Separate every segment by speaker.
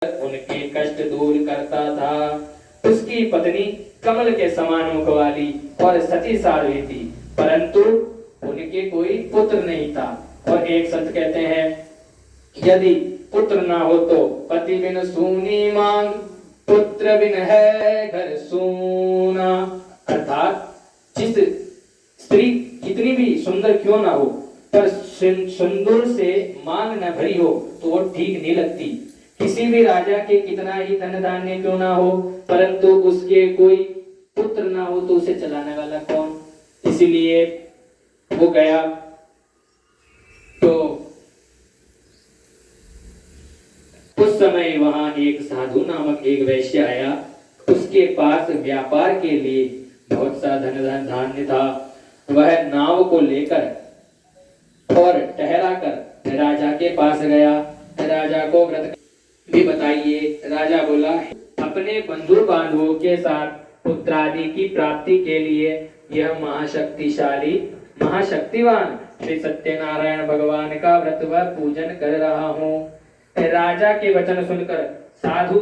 Speaker 1: उनके कष्ट दूर करता था। उसकी पत्नी कमल के समान मुख वाली और सती साध्वी थी, परंतु उनके कोई पुत्र नहीं था। और एक संत कहते हैं, यदि पुत्र ना हो तो पति बिन सूनी मांग, पुत्र बिन है घर सूना। अर्थात जिस स्त्री कितनी भी सुंदर क्यों ना हो, पर सिंदूर से मांग न भरी हो तो वो ठीक नहीं लगती। किसी भी राजा के कितना ही धन धान्य क्यों ना हो, परंतु उसके कोई पुत्र ना हो तो उसे चलाने वाला कौन। इसीलिए वो गया तो उस समय वहां एक साधु नामक एक वैश्य आया। उसके पास व्यापार के लिए बहुत सा धन धान्य था। वह नाव को लेकर और ठहरा कर राजा के पास गया। राजा को व्रत भी बताइए। राजा बोला, अपने बंधु बांधवों के साथ पुत्रादि की प्राप्ति के लिए यह महाशक्तिशाली महाशक्तिवान श्री सत्यनारायण भगवान का व्रत व पूजन कर रहा हूँ। राजा के वचन सुनकर साधु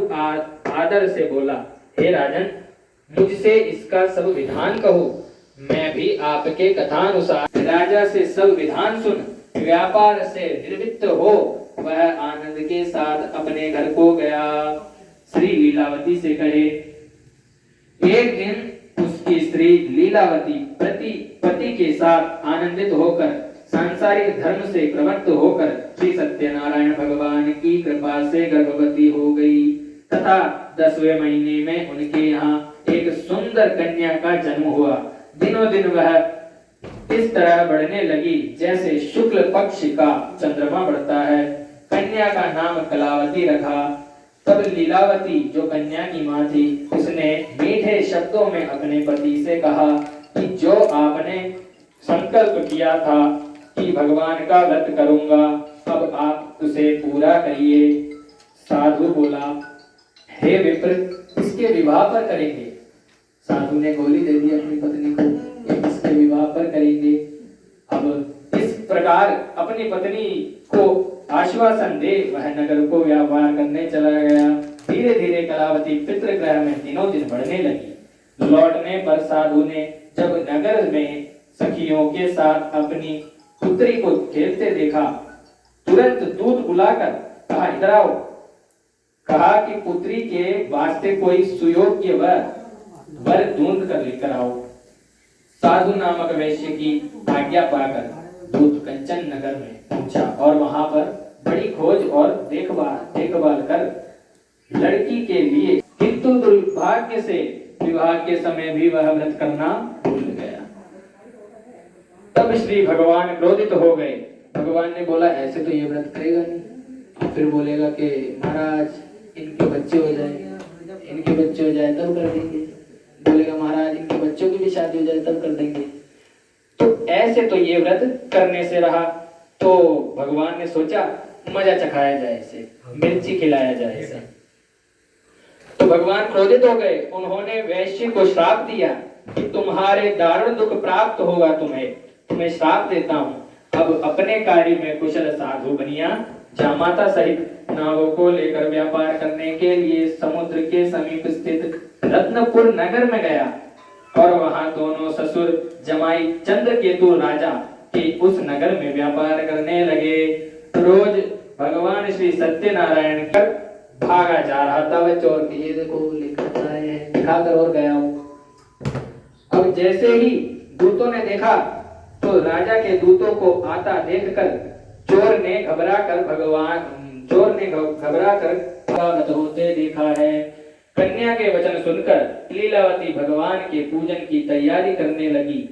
Speaker 1: आदर से बोला, हे राजन, मुझसे इसका सब विधान कहो, मैं भी आपके कथानुसार राजा से सब विधान सुन व्यापार से निर्वृत्त हो वह आनंद के साथ अपने घर को गया। श्री लीलावती से कहे, एक दिन उसकी स्त्री लीलावती पति के साथ आनंदित होकर सांसारिक धर्म से प्रवृत्त होकर श्री सत्यनारायण भगवान की कृपा से गर्भवती हो गई तथा 10वें महीने में उनके यहाँ एक सुंदर कन्या का जन्म हुआ। दिनों दिन वह इस तरह बढ़ने लगी जैसे शुक्ल पक्ष का चंद्रमा बढ़ता है। कन्या का नाम कलावती रखा। तब लीलावती जो कन्या की मां थी, उसने मीठे शब्दों में अपने पति से कहा कि जो आपने संकल्प किया था कि भगवान का व्रत करूंगा, अब आप उसे पूरा करिए। साधु बोला, हे विप्र, इसके विवाह पर करेंगे। साधु ने गोली दे दी अपनी पत्नी को, इसके विवाह पर करेंगे। अब इस प्रकार अपनी पत्नी को आश्वासन दे वह नगर को व्यापार करने चला गया। धीरे धीरे कलावती पितृगृह में दिनों दिन बढ़ने लगी। लौटने पर साधु ने जब नगर में सखियों के साथ अपनी पुत्री को खेलते देखा, तुरंत दूत बुलाकर कहा, इधर आओ। कहा कि पुत्री के वास्ते कोई सुयोग्य वर ढूंढ कर लेकर आओ। साधु नामक वैश्य की आज्ञा पाकर दूत कंचन नगर में पहुंचा और वहां पर बड़ी खोज और देखभाल कर लड़की के लिए, किंतु दुर्भाग्य से विवाह के समय भी वह व्रत करना भूल गया। तब श्री भगवान क्रोधित हो गए। भगवान ने बोला, ऐसे तो ये व्रत करेगा नहीं, फिर बोलेगा कि महाराज इनके बच्चे हो जाए तब कर देंगे। बोलेगा महाराज इनके बच्चों की भी शादी हो जाए तब कर देंगे। तो ऐसे तो ये व्रत करने से रहा। तो भगवान ने सोचा मजा चखाया जाए इसे, मिर्ची खिलाया जाए इसे। तो भगवान क्रोधित हो गए। उन्होंने वैश्य को श्राप दिया कि तुम्हारे दारुण दुख प्राप्त होगा, तुम्हें श्राप देता हूँ। अब अपने कार्य में कुशल साधु बनिया जामाता सहित नावों को लेकर व्यापार करने के लिए समुद्र के समीप स्थित रत्नपुर नगर में गया और वहां दोनों ससुर जमाई चंद्रकेतु राजा के उस नगर में व्यापार करने लगे। रोज भगवान श्री सत्यनारायण कर भागा जा रहा था वह चोर के, ये देखो लेकर आए हैं, दिखाकर और गया हूँ। अब जैसे ही दूतों ने देखा तो राजा के दूतों को आता देखकर चोर ने घबरा कर स्वागत होते देखा है। कन्या के वचन सुनकर लीलावती भगवान के पूजन की तैयारी करने लगी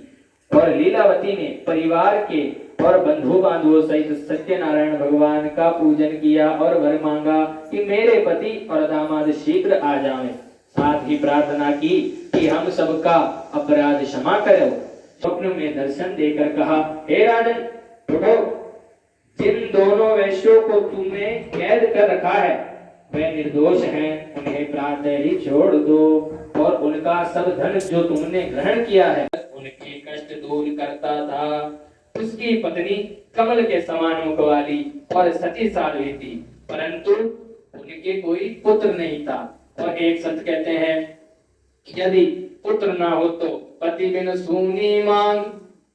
Speaker 1: और लीलावती ने परिवार के और बंधु बांधवों सहित सत्यनारायण भगवान का पूजन किया और वर मांगा कि मेरे पति और दामाद शीघ्र आ जाएं। साथ ही प्रार्थना की कि हम सबका अपराध क्षमा करो। स्वप्न में दर्शन देकर कहा, हे राजन, उठो, जिन दोनों वैश्यों को तुमने कैद कर रखा है वे निर्दोष हैं, उन्हें प्रातः ही छोड़ दो और उनका सब धन जो तुमने ग्रहण किया है उनके कष्ट दूर करता था। उसकी पत्नी कमल के समान मुख वाली और सती साध्वी थी, परंतु उनके कोई पुत्र नहीं था। और एक संत कहते हैं, यदि पुत्र ना हो तो पति बिन सूनी मांग,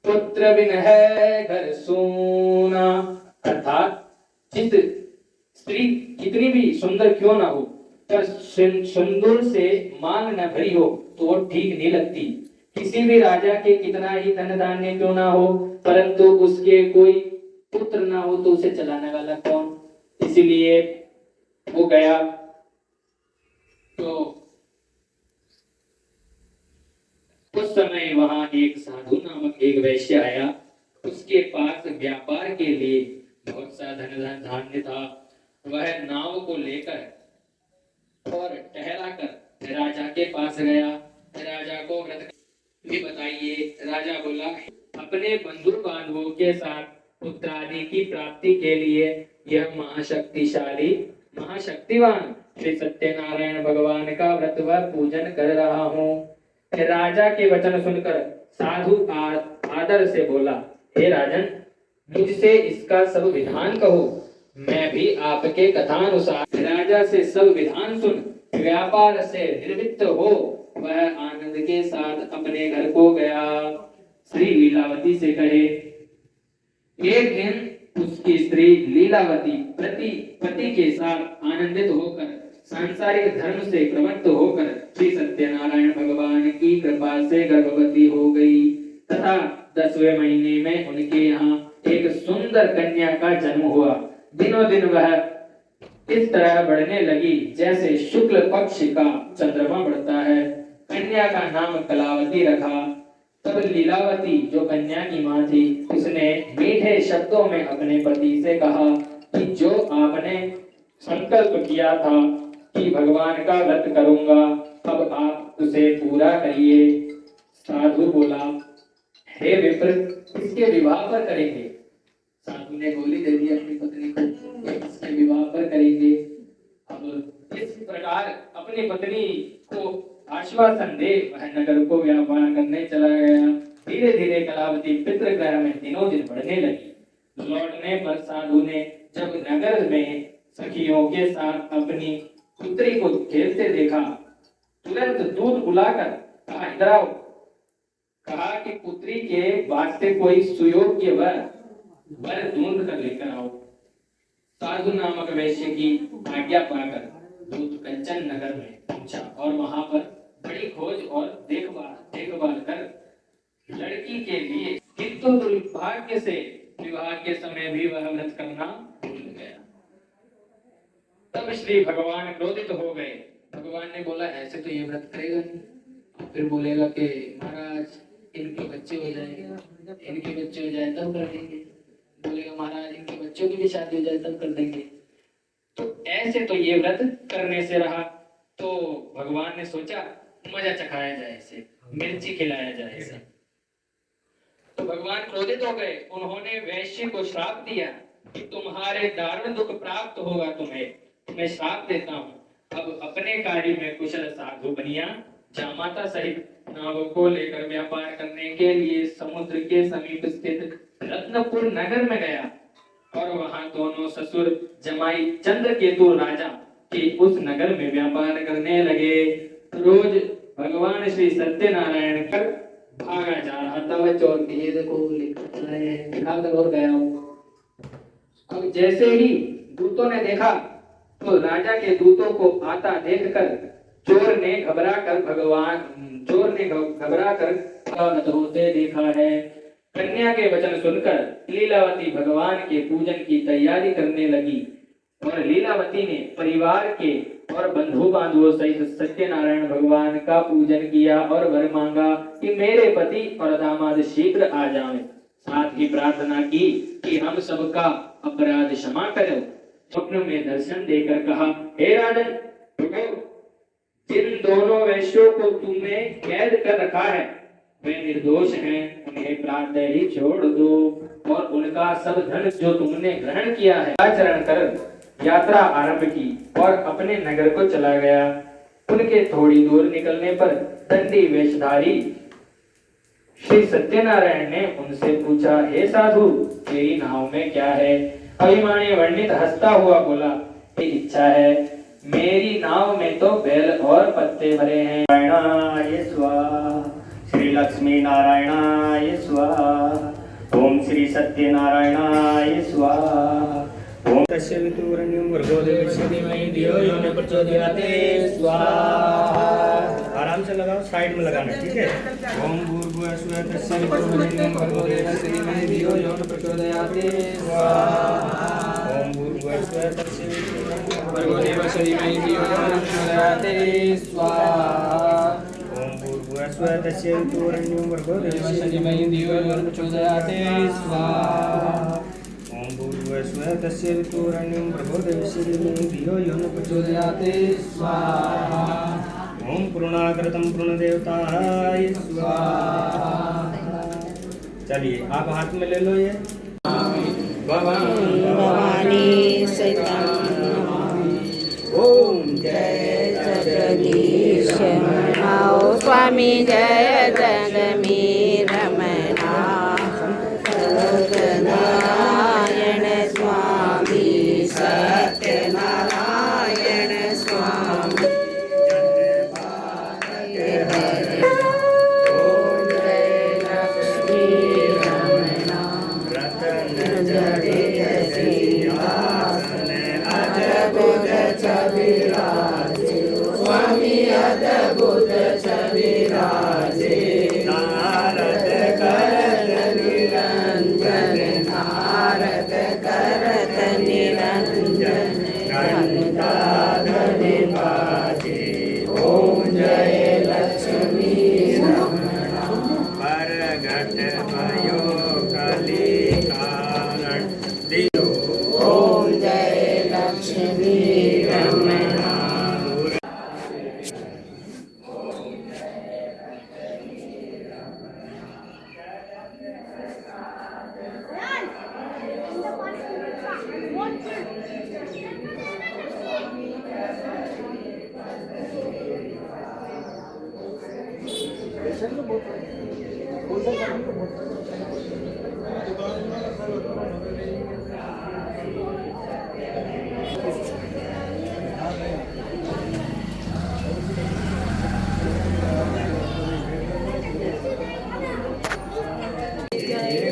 Speaker 1: पुत्र बिन है घर सूना। अर्थात जिस स्त्री कितनी भी सुंदर क्यों ना हो, पर सिंदूर से मांग न भरी हो तो वो ठीक नहीं लगती। किसी भी राजा के कितना ही धन धान्य क्यों ना हो, परंतु उसके कोई पुत्र ना हो तो उसे चलाने वाला कौन। इसीलिए वो गया। तो उस समय वहां एक साधु नामक एक वैश्य आया। उसके पास व्यापार के लिए बहुत सा धन धान्य था। वह नाव को लेकर और ठहरा कर राजा के पास गया। राजा को व्रत भी बताइए। राजा बोला, अपने बंधु बांधवों के साथ पुत्र आदि की प्राप्ति के लिए यह महाशक्तिशाली महाशक्तिवान श्री सत्यनारायण भगवान का व्रत व पूजन कर रहा हूँ। राजा के वचन सुनकर साधु आदर से बोला, हे राजन, मुझसे इसका सब विधान कहो, मैं भी आपके कथानुसार राजा से सब विधान सुन व्यापार से निर्वृत्त हो वह आनंद के साथ अपने घर को गया। श्री लीलावती से कहे, एक दिन उसकी स्त्री लीलावती पति के साथ आनंदित होकर सांसारिक धर्म से प्रवृत्त होकर श्री सत्यनारायण भगवान की कृपा से गर्भवती हो गई तथा 10वें महीने में उनके यहाँ एक सुंदर कन्या का जन्म हुआ। दिनों दिन वह इस तरह बढ़ने लगी जैसे शुक्ल पक्ष का चंद्रमा बढ़ता है। कन्या का नाम कलावती रखा। तब लीलावती जो कन्या की मां थी, उसने मीठे शब्दों में अपने पति से कहा कि जो आपने संकल्प किया था कि भगवान का व्रत करूंगा, अब आप उसे पूरा करिए। साधु बोला, हे विप्र, इसके विवाह पर करेंगे। साधु ने गोली दे दी अपनी पत्नी को, इसके विवाह पर करेंगे। अब इस प्रकार अपनी पत्नी को आश्वासन दे वह नगर को व्यापार करने चला गया। धीरे धीरे कलावती पितृगृह में दिनों दिन बढ़ने लगी। लौटने पर साधु ने जब नगर में सखियों के साथ अपनी पुत्री को खेलते देखा, तुरंत दूध बुलाकर कहा, इधर आओ। कहा कि पुत्री के वास्ते कोई सुयोग्य वर ढूंढ कर लेकर आओ। साधु नामक वैश्य की आज्ञा पाकर दूत कंचन नगर में पहुंचा और वहां पर बड़ी खोज और देखभाल कर लड़की के लिए, किंतु दुर्भाग्य से विवाह के समय भी वह व्रत करना भूल गया। तब श्री भगवान क्रोधित हो गए। भगवान ने बोला, ऐसे तो ये व्रत करेगा नहीं। फिर बोलेगा कि महाराज इनके बच्चे हो जाए तब कर देंगे। बोलेगा महाराज इनके बच्चों की भी शादी हो जाए तब कर देंगे। तो ऐसे तो ये व्रत करने से रहा। तो भगवान ने सोचा मजा चखाया जाए इसे, मिर्ची खिलाया जाए इसे। तो भगवान क्रोधित हो गए। उन्होंने वैश्य को श्राप दिया कि तुम्हारे दारुण दुख प्राप्त होगा तुम्हें, मैं श्राप देता हूँ। अब अपने कार्य में कुशल साधु बनिया जामाता सहित नावों को लेकर व्यापार करने के लिए समुद्र के समीप स्थित रत्नपुर नगर में गया और वहां दोनों ससुर जमाई चंद्रकेतु राजा के उस नगर में व्यापार करने लगे। रोज भगवान श्री सत्यनारायण कर भागा जा रहा था। वह चोर के ये देखो लेकर और गया हूँ। अब जैसे ही दूतों ने देखा तो राजा के दूतों को आता देखकर चोर ने घबरा कर होते देखा है। कन्या के वचन सुनकर लीलावती भगवान के पूजन की तैयारी करने लगी और लीलावती ने परिवार के और बंधु बांधवों सहित सत्यनारायण भगवान का पूजन किया और वर मांगा कि मेरे पति और दामाद शीघ्र आ जाएं। साथ ही प्रार्थना की कि हम सबका अपराध क्षमा करो। स्वप्न में दर्शन देकर कहा, हे राजन, जिन दोनों वैश्यों को तुमने कैद कर रखा है वे निर्दोष हैं, उन्हें प्रातः ही छोड़ दो और उनका सब धन जो तुमने ग्रहण किया है आचरण कर यात्रा आरंभ की और अपने नगर को चला गया। उनके थोड़ी दूर निकलने पर दंडी वेशधारी श्री सत्यनारायण ने उनसे पूछा, हे साधु, तेरी नाव में क्या है? अभिमानी वर्णित हंसता हुआ बोला, इच्छा है, मेरी नाव में तो बेल और पत्ते भरे हैं।
Speaker 2: नारायणाय स्वाहा। श्री लक्ष्मी नारायणाय स्वाहा। ओम श्री सत्यनारायणाय स्वाहा। ओम तस्य वितुरण्यं भर्गो देवस्य धीमहि धियो यो न प्रचोदयात् स्वाहा। आराम से लगाओ, साइड में लगाना, ठीक है। ओम भूर्भुवः स्वः तस्य वितुरण्यं भर्गो देवस्य धीमहि धियो यो न प्रचोदयात् स्वाहा। ओम भूर्भुवः स्वः तस्य वितुरण्यं भर्गो देवस्य धीमहि धियो यो न प्रचोदयात् स्वाहा। ओम भूर्भुवः स्वः तस्य वितुरण्यं भर्गो देवस्य धीमहि धियो यो न प्रचोदयात् स्वाहा। ओम भूर्भुवः स्वः तस्य वितुरण्यं भर्गो देवस्य धीमहि धियो यो न प्रचोदयात् स्वाहा। ओम पूर्णाकृतं पूर्णदेवताय स्वाहा। चलिए आप हाथ में ले लो ये।
Speaker 3: भवानी सीता
Speaker 2: ओम
Speaker 3: जय जगदीश मनाओ स्वामी जय जगमी रमना सत्यनारायण स्वामी सत्यनारायण स्वामी ओम जय लक्ष्मी रमना
Speaker 2: रतन
Speaker 3: जड़े सिंहासन अद्भुत छवि राजे स्वामी अद्भुत छवि राजे
Speaker 2: नारद
Speaker 3: करत निरंजन नारद करत निरंजन घंटाधर बाजे ओम जय लक्ष्मी रमणा
Speaker 2: परगट भयो कली कारण दियो।
Speaker 3: ओम जय लक्ष्मी रमणा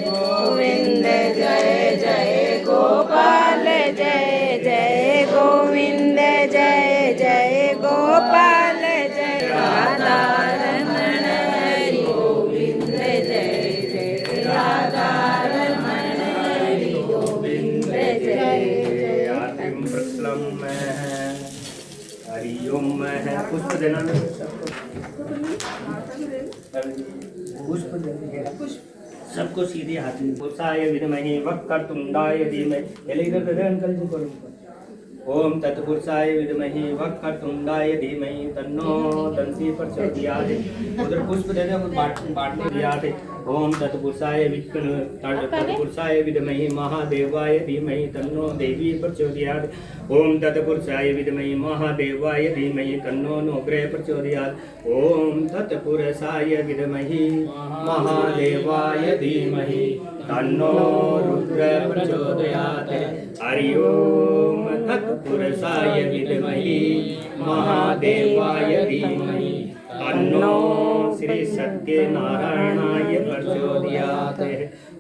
Speaker 3: गोविंद जय जय गोपाल जय जय गोविंद जय जय गोपाल जय राधा रमण हरि गोविंद जय जय राधा रमण हरि गोविंद जय जय
Speaker 2: आदिम प्रसलम में है, हरिओम में है। पुष्प देना मेरे सबको, पुष्प देना सबको सीधे हाथ में। पुरुषाय विद्महे वक्रतुंडाय धीमहि। पहले इधर दे अंकल जी को। ओम तत्पुरुषाय विद्महे वक्रतुंडाय धीमहि तन्नो दंती प्रचोदयात्। उधर पुष्प दे दे, बांटने दियाते। ओम तत्पुरुषाय तत्पुरुषाय विद्महे महादेवाय धीमहि तन्नो देवी प्रचोदयात्। ओम तत्पुरुषाय विद्महे महादेवाय धीमहि तन्नो नवग्रह प्रचोदयात्। ओम तत्पुरुषाय विद्महे महादेवाय धीमहि तन्नो रुद्र प्रचोदयात्। हरि ओम तत्पुरुषाय विद्महे महादेवाय धीमहि तन्नो श्री सत्यनारायणाय प्रचोदयात्।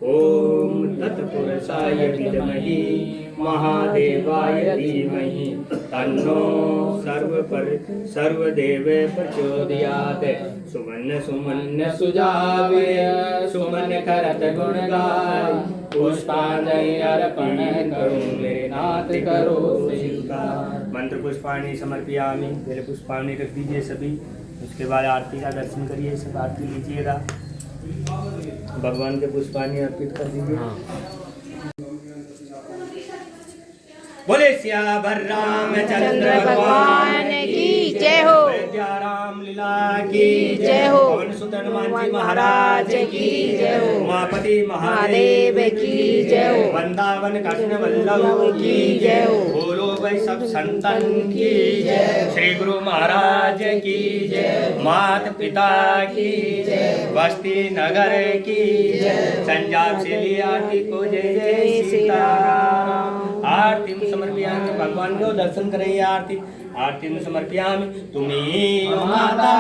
Speaker 2: ओम तत्पुरुषाय विद्महे महादेवाय धीमहि तन्नो सर्वदेव प्रचोदयात्। सुमन सुमन सुजावे सुमन करत गुण गाय पुष्पांजलि अर्पण करूं मेरे नाथ करो स्वीकार। मंत्र पुष्पाणि समर्पयामि। पहले पुष्पाणि रख दीजिए सभी, उसके बाद आरती का दर्शन करिए, सब आरती लीजिएगा। भगवान के पुष्पाणि अर्पित कर दीजिए। बोले सियावर रामचंद्र भगवान की जय हो। राम लीला की जय हो। पवन सुत हनुमान जी महाराज की जय हो। उमापति महादेव की जय हो। वृंदावन कृष्ण वल्लभ की जय हो। बोलो भाई सब संतन की जय। श्री गुरु महाराज की जय। माता पिता की जय। बस्ती नगर की जय। संजाब से लिया को जय जय सीताराम। आरती समर्पयामि भगवान को दर्शन करें आरती आरती समर्पयामि तुम्हें माता